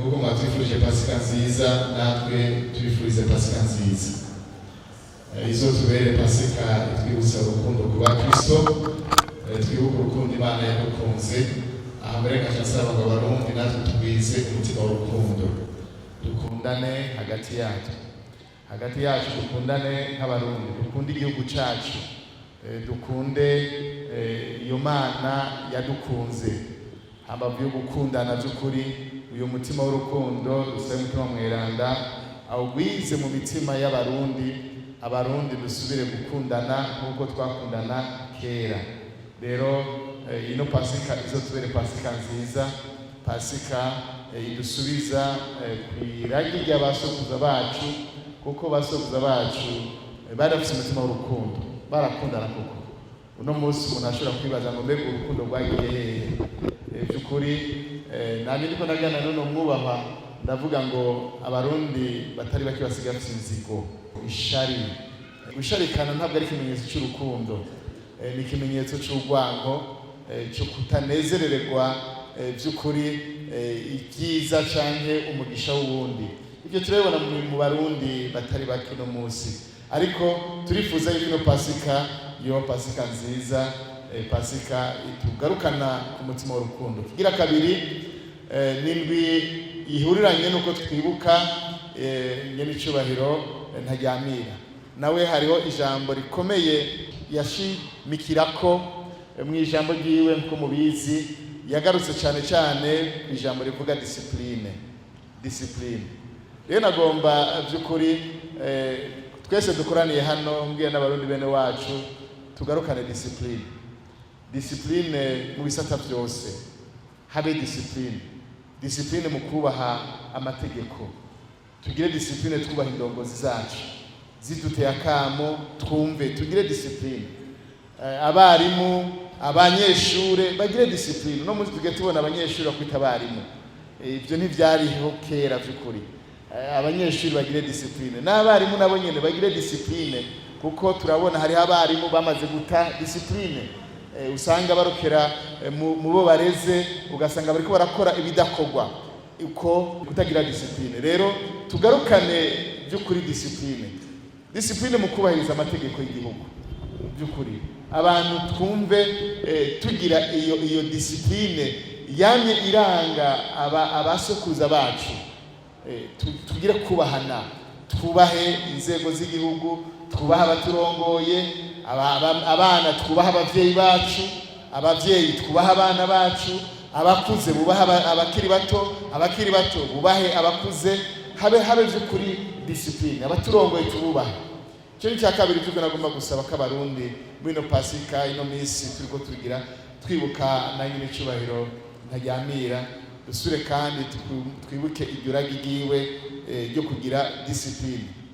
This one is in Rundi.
Nk'uko mwatwifurije Pasika nziza natwe tubifurize Pasika nziza. Izo tubere Pasika twibutsa urukundo kuba Kristo, twibuka urukundo Imana yadukunze. Aha mbere ngaca nsaba ngo Abarundi natwe tugwize umutima w'urukundo, dukundane hagati yacu dukundane nk'Abarundi, dukunde igihugu cacu, dukunde iyo Mana yadukunze. Hambavu yo gukundana by'ukuri, uyu mutima w'urukundo dusabe umutima mweranda awugwize mu mitima y'Abarundi, Abarundi dusubire gukundana nk'uko twakundana kera. Rero ino Pasika izotubere Pasika nziza, Pasika idusubiza kw'iragi ry'abasokuruza bacu, kuko basokuruza bacu bari bafise umutima w'urukundo, barakundana koko. Uno munsi umuntu ashobora kwibaza ngo mbega urukundo rwagiye hehe? By'ukuri nani ndiko nagana none mwubahwa ndavuga ngo Abarundi batari bake basigaye bafite inzigo, isharikana ntabwo ari ikimenyetso cy'urukundo, ni ikimenyetso cy'urwango, cyo kutanezerererwa by'ukuri ibyiza canke umugisha w'uwundi. Ibyo turabibona mu Barundi batari bake no munsi, ariko turifuza yuko ino Pasika yo Pasika nziza, Pasika itugarukana ku mutima w'urukundo. Kigira kabiri, n'indwi ihuriranye nuko twibuka nyene icubahiro Ntaryamira. Nawe hariho ijambo rikomeye yashimikirako mu ijambo ryiwe, nko mubizi yagarutse cyane ijambo rivuga discipline. Rero nagomba by'ukuri twese dukoraniye hano mbwiye n'Abarundi bene wacu tugarukane discipline mu bisata byose. Habe discipline mu kubaha amategeko, tugire discipline twubaha indongozi zacu ziduteye akamo, twumve tugire discipline. Abarimu, abanyeshure bagire discipline. No munsi tugiye tubona abanyeshure bakwita abarimu, ibyo ntivyariho kera by'ukuri. Abanyeshure bagire discipline, n'abarimu nabo nyene bagire discipline, kuko turabona hari abarimu bamaze guta discipline. Usanga barokera mu bo bareze, ugasanga bariko barakora ibidakorwa, uko kutagira discipline. Rero tugarukane by'ukuri discipline mu kubahiriza amategeko y'igihugu. By'ukuri abantu twumve tugira iyo discipline yamye iranga abasokuruza bacu. Tugire kubahana, twubahe inzego z'igihugu, twubaha abaturongoye, abana twubaha abavyeyi bacu, abavyeyi twubaha abana bacu, abakuze bubaha abakiri bato bubahe abakuze. Habe by'ukuri discipline, abaturongoye tububaha. Cyo ni cya kabiri cyuko nagomba gusaba ko Abarundi muri ino Pasika, ino misi turiko tugira twibuka na nyine icubahiro Ntaryamira, dusure kandi twibuke iryo ragi ryiwe ryo kugira discipline.